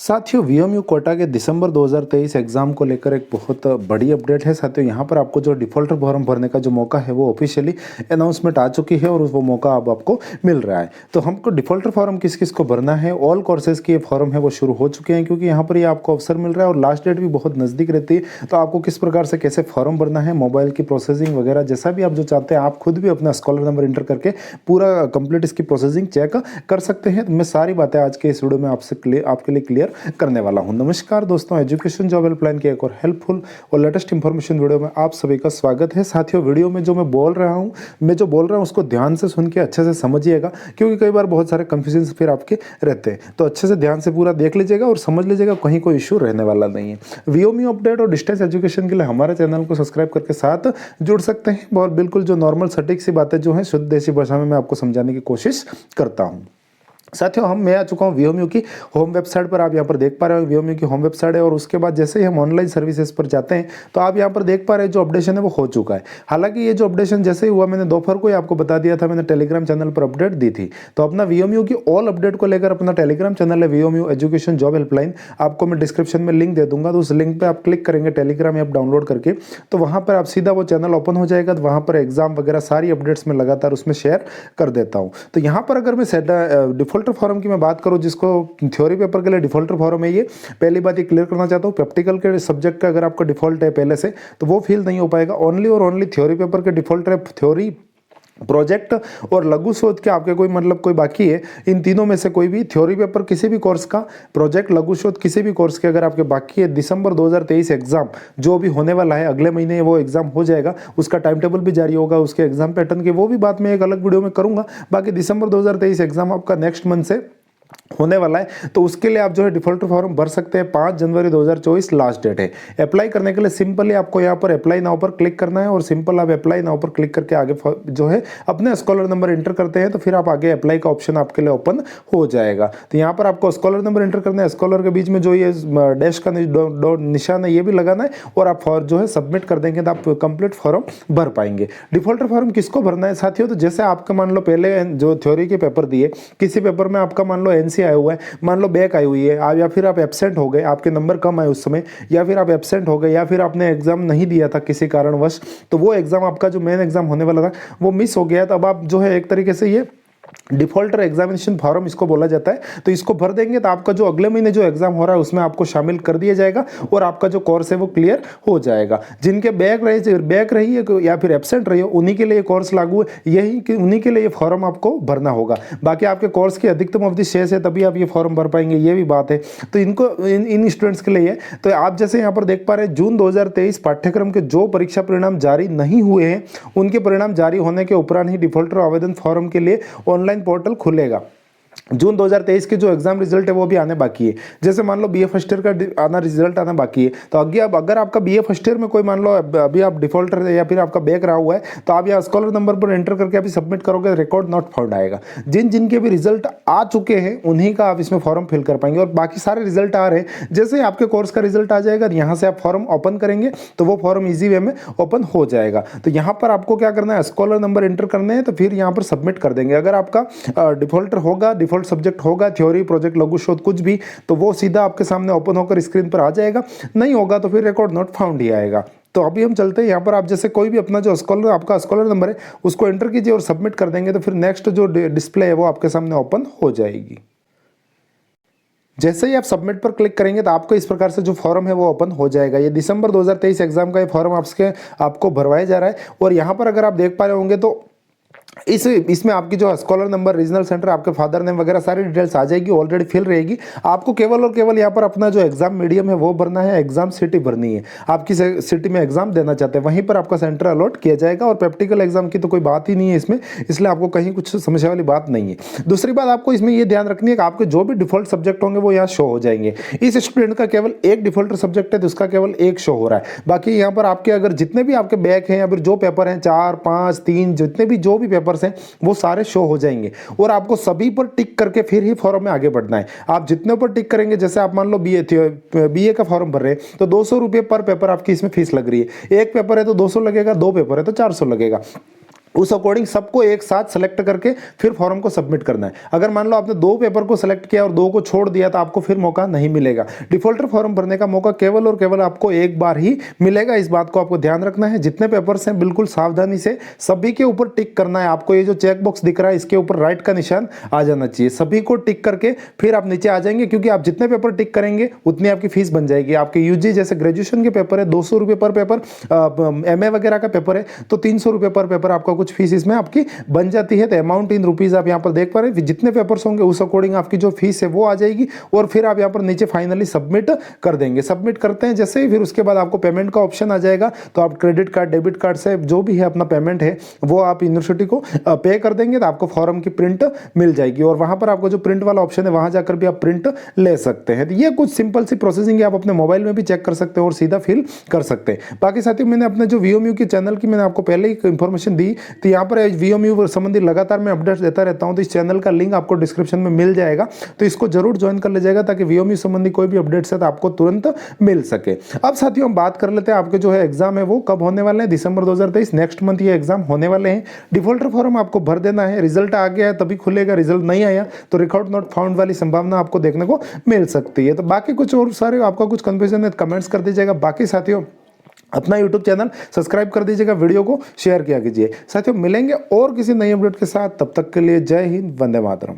साथियों वीएमयू कोटा के दिसंबर 2023 एग्जाम को लेकर एक बहुत बड़ी अपडेट है। साथियों यहाँ पर आपको जो डिफ़ॉल्टर फॉर्म भरने का जो मौका है वो ऑफिशियली अनाउंसमेंट आ चुकी है और वो मौका अब आपको मिल रहा है। तो हमको डिफ़ॉल्टर फॉर्म किस किस को भरना है, ऑल कोर्सेज के फॉर्म है वो शुरू हो चुके हैं, क्योंकि यहाँ पर ये आपको अवसर मिल रहा है और लास्ट डेट भी बहुत नज़दीक रहती है। तो आपको किस प्रकार से कैसे फॉर्म भरना है, मोबाइल की प्रोसेसिंग वगैरह जैसा भी आप जो चाहते हैं, आप खुद भी अपना स्कॉलर नंबर इंटर करके पूरा कंप्लीट इसकी प्रोसेसिंग चेक कर सकते हैं। मैं सारी बातें आज के इस वीडियो में आपके लिए क्लियर करने वाला हूं। नमस्कार दोस्तों, एजुकेशन जॉब हेल्पलाइन की एक और हेल्पफुल और लेटेस्ट इंफॉर्मेशन वीडियो में आप सभी का स्वागत है। साथियों वीडियो में जो मैं बोल रहा हूं उसको ध्यान से सुन के अच्छे से समझिएगा, क्योंकि कई बार बहुत सारे कंफ्यूजन फिर आपके रहते हैं। तो अच्छे से ध्यान से पूरा देख लीजिएगा और समझ लीजिएगा, कहीं कोई इशू रहने वाला नहीं है। वीएमयू अपडेट और डिस्टेंस एजुकेशन के लिए हमारे चैनल को सब्सक्राइब करके साथ जुड़ सकते हैं और बिल्कुल जो नॉर्मल सटीक सी बातें जो है शुद्ध देसी भाषा में मैं आपको समझाने की कोशिश करता हूँ। साथियों मैं आ चुका हूँ वीएमयू की होम वेबसाइट पर। आप यहाँ पर देख पा रहे हो वीएमयू की होम वेबसाइट है और उसके बाद जैसे ही हम ऑनलाइन सर्विसेज पर जाते हैं तो आप यहाँ पर देख पा रहे हैं जो अपडेशन है वो हो चुका है। हालांकि ये जो अपडेशन जैसे ही हुआ, मैंने दोपहर को ही आपको बता दिया था, मैंने टेलीग्राम चैनल पर अपडेट दी थी। तो अपना वीएमयू की ऑल अपडेट को लेकर अपना टेलीग्राम चैनल है वीएमयू एजुकेशन जॉब हेल्पलाइन, आपको मैं डिस्क्रिप्शन में लिंक दे दूंगा। तो उस लिंक पर आप क्लिक करेंगे टेलीग्राम ऐप डाउनलोड करके, तो वहाँ पर आप सीधा वो चैनल ओपन हो जाएगा। तो वहाँ पर एग्जाम वगैरह सारी अपडेट्स में लगातार उसमें शेयर कर देता हूँ। तो यहाँ पर अगर मैं डिफॉल्टर फॉर्म की मैं बात करो, जिसको थ्योरी पेपर के लिए डिफॉल्टर फॉर्म है, ये पहली बात ये क्लियर करना चाहता हूँ। प्रैक्टिकल के सब्जेक्ट का अगर आपका डिफॉल्ट है पहले से तो वो फील नहीं हो पाएगा। ओनली और ओनली थ्योरी पेपर के डिफॉल्ट है। थ्योरी, प्रोजेक्ट और लघु शोध के आपके कोई बाकी है, इन तीनों में से कोई भी थ्योरी पेपर किसी भी कोर्स का, प्रोजेक्ट, लघु शोध किसी भी कोर्स के अगर आपके बाकी है, दिसंबर 2023 एग्जाम जो भी होने वाला है, अगले महीने वो एग्जाम हो जाएगा, उसका टाइम टेबल भी जारी होगा, उसके एग्जाम पैटर्न की वो भी बात मैं एक अलग वीडियो में करूंगा। बाकी दिसंबर 2023 एग्जाम आपका नेक्स्ट मंथ से होने वाला है, तो उसके लिए आप जो है डिफॉल्टर फॉर्म भर सकते हैं। 5 जनवरी 2024 लास्ट डेट है। अप्लाई करने के लिए सिंपली आपको यहाँ पर अप्लाई नाउ पर क्लिक करना है और सिंपल आप अप्लाई नाउ पर क्लिक करके आगे जो है अपने स्कॉलर नंबर इंटर करते हैं, तो फिर आप आगे अप्लाई का ऑप्शन आपके लिए ओपन हो जाएगा। तो यहाँ पर आपको स्कॉलर नंबर इंटर करना है, स्कॉलर के बीच में जो ये डैश का निशान है ये भी लगाना है और आप जो है सबमिट कर देंगे तो आप कंप्लीट फॉर्म भर पाएंगे। डिफॉल्टर फॉर्म किसको भरना है साथियों? तो जैसे आपका मान लो पहले जो थ्योरी के पेपर दिए, किसी पेपर में आपका मान लो एनसी आया हुआ है, मान लो बैक आई हुई है, आप या फिर आप एब्सेंट हो गए, आपके नंबर कम आए उस समय, या फिर आप एब्सेंट हो गए, या फिर आपने एग्जाम नहीं दिया था किसी कारणवश, तो वो एग्जाम आपका जो मेन एग्जाम होने वाला था वो मिस हो गया। तो अब आप जो है एक तरीके से ये डिफॉल्टर एग्जामिनेशन फॉर्म इसको बोला जाता है, तो इसको भर देंगे तो आपका जो अगले महीने जो एग्जाम हो रहा है उसमें आपको शामिल कर दिया जाएगा और आपका जो कोर्स है वो क्लियर हो जाएगा। जिनके बैक रही है या फिर एब्सेंट रही है, उन्हीं के लिए कोर्स लागू है, उन्हीं के लिए ये फॉर्म आपको भरना होगा। बाकी आपके कोर्स की अधिकतम अवधि शेष है तभी आप ये फॉर्म भर पाएंगे, ये भी बात है। तो इनको इन स्टूडेंट्स के लिए तो आप जैसे यहाँ पर देख पा रहे हैं, जून 2023 पाठ्यक्रम के जो परीक्षा परिणाम जारी नहीं हुए हैं उनके परिणाम जारी होने के उपरांत ही डिफॉल्टर आवेदन फॉर्म के लिए ऑनलाइन पोर्टल खुलेगा। जून 2023 के जो एग्जाम रिजल्ट है वो भी आने बाकी है। जैसे मान लो बीए फर्स्ट ईयर का रिजल्ट आना बाकी है, तो आगे अब अगर आपका बीए फर्स्ट ईयर में कोई मान लो अभी आप डिफॉल्टर है या फिर आपका बैक रहा हुआ है, तो आप यहाँ स्कॉलर नंबर पर एंटर करके अभी सबमिट करोगे, रिकॉर्ड नॉट फाउंड आएगा। जिनके भी रिजल्ट आ चुके हैं उन्हीं का आप इसमें फॉर्म फिल कर पाएंगे और बाकी सारे रिजल्ट आ रहे हैं। जैसे ही आपके कोर्स का रिजल्ट आ जाएगा, यहाँ से आप फॉर्म ओपन करेंगे तो वो फॉर्म ईजी वे में ओपन हो जाएगा। तो यहाँ पर आपको क्या करना है, स्कॉलर नंबर एंटर करने हैं, तो फिर यहाँ पर सबमिट कर देंगे। अगर आपका डिफॉल्टर होगा, डिफॉल्ट सब्जेक्ट होगा, थ्योरी, प्रोजेक्ट, लघु शोध कुछ भी, तो वो सीधा आपके सामने ओपन होकर स्क्रीन पर आ जाएगा। नहीं होगा तो फिर रिकॉर्ड नॉट फाउंड ही आएगा। तो अभी हम चलते हैं यहाँ पर, आप जैसे कोई भी अपना जो आपका स्कॉलर नंबर है उसको एंटर कीजिए और सबमिट कर देंगे, तो फिर नेक्स्ट जो डिस्प्ले है वो आपके सामने ओपन हो जाएगी। जैसे ही आप सबमिट पर क्लिक करेंगे तो आपको इस प्रकार से जो फॉर्म है वो ओपन हो जाएगा। ये दिसंबर 2023 एग्जाम का ये फॉर्म आपको भरवाया जा रहा है और यहाँ पर अगर आप देख पा रहे होंगे तो इसमें आपकी जो स्कॉलर नंबर, रीजनल सेंटर, आपके फादर नेम वगैरह सारी डिटेल्स आ जाएगी, ऑलरेडी फिल रहेगी। आपको केवल और केवल यहाँ पर अपना जो एग्जाम मीडियम है वो भरना है, एग्जाम सिटी भरनी है। आप किस सिटी में एग्जाम देना चाहते हैं वहीं पर आपका सेंटर अलॉट किया जाएगा और प्रैक्टिकल एग्जाम की तो कोई बात ही नहीं है इसमें, इसलिए आपको कहीं कुछ समस्या वाली बात नहीं है। दूसरी बात आपको इसमें यह ध्यान रखनी है कि आपके जो भी डिफॉल्ट सब्जेक्ट होंगे वो यहाँ शो हो जाएंगे। इस स्टूडेंट का केवल एक डिफॉल्टर सब्जेक्ट है तो उसका केवल एक शो हो रहा है। बाकी यहाँ पर आपके अगर जितने भी आपके बैक हैं या फिर जो पेपर हैं 4, 5, 3 जितने भी जो भी पेपर्स हैं वो सारे शो हो जाएंगे और आपको सभी पर टिक करके फिर ही फॉर्म में आगे बढ़ना है। आप जितने पर टिक करेंगे, जैसे आप मान लो बीए का फॉर्म भर रहे हैं तो 200 रुपये पर पेपर आपकी इसमें फीस लग रही है। एक पेपर है तो 200 लगेगा, 2 पेपर है तो 400 लगेगा। उस अकॉर्डिंग सबको एक साथ सेलेक्ट करके फिर फॉर्म को सबमिट करना है। अगर मान लो आपने 2 पेपर को सेलेक्ट किया और 2 को छोड़ दिया तो आपको फिर मौका नहीं मिलेगा। डिफॉल्टर फॉर्म भरने का मौका केवल और केवल आपको एक बार ही मिलेगा, इस बात को आपको ध्यान रखना है। जितने पेपर्स हैं बिल्कुल सावधानी से सभी के ऊपर टिक करना है। आपको ये जो चेक बॉक्स दिख रहा है इसके ऊपर राइट का निशान आ जाना चाहिए, सभी को टिक करके फिर आप नीचे आ जाएंगे, क्योंकि आप जितने पेपर टिक करेंगे उतनी आपकी फीस बन जाएगी। आपके यूजी जैसे ग्रेजुएशन के पेपर है 200 रुपये पर पेपर, एमए वगैरह का पेपर है तो 300 रुपये पर पेपर आपका कुछ फीस इसमें आपकी बन जाती है। तो अमाउंट इन रुपीज आप यहाँ पर देख पा रहे हैं। जितने पेपर्स होंगे उस अकॉर्डिंग आपकी जो फीस है वो आ जाएगी और फिर आप यहाँ पर नीचे फाइनली सबमिट कर देंगे। सबमिट करते हैं जैसे ही फिर उसके बाद आपको पेमेंट का ऑप्शन आ जाएगा, तो आप क्रेडिट कार्ड डेबिट कार्ड से जो भी है अपना पेमेंट है वो आप यूनिवर्सिटी को पे कर देंगे, तो आपको फॉर्म की प्रिंट मिल जाएगी और वहां पर आपको जो प्रिंट वाला ऑप्शन है वहां जाकर भी आप प्रिंट ले सकते हैं। तो ये कुछ सिंपल सी प्रोसेसिंग है, आप अपने मोबाइल में भी चेक कर सकते हैं और सीधा फिल कर सकते हैं। बाकी साथियों मैंने अपने जो VMU के चैनल की मैंने आपको पहले ही इंफॉर्मेशन दी, तो यहाँ पर VMU संबंधी लगातार मैं अपडेट्स देता रहता हूँ, तो इस चैनल का लिंक आपको डिस्क्रिप्शन में मिल जाएगा, तो इसको जरूर ज्वाइन कर लीजिएगा ताकि VMU संबंधी कोई भी अपडेट्स है तो आपको तुरंत मिल सके। अब साथियों हम बात कर लेते हैं आपके जो है एग्जाम है वो कब होने वाले हैं। दिसंबर 2023 नेक्स्ट मंथ ये एग्जाम होने वाले हैं। डिफॉल्टर फॉर्म आपको भर देना है, रिजल्ट आ गया है तभी खुलेगा, रिजल्ट नहीं आया तो रिकॉर्ड नॉट फाउंड वाली संभावना आपको देखने को मिल सकती है। तो बाकी कुछ और सारे आपका कुछ कंफ्यूजन है कमेंट्स कर दीजिएगा। बाकी साथियों अपना YouTube चैनल सब्सक्राइब कर दीजिएगा, वीडियो को शेयर किया कीजिए। साथियों मिलेंगे और किसी नई अपडेट के साथ, तब तक के लिए जय हिंद, वंदे मातरम।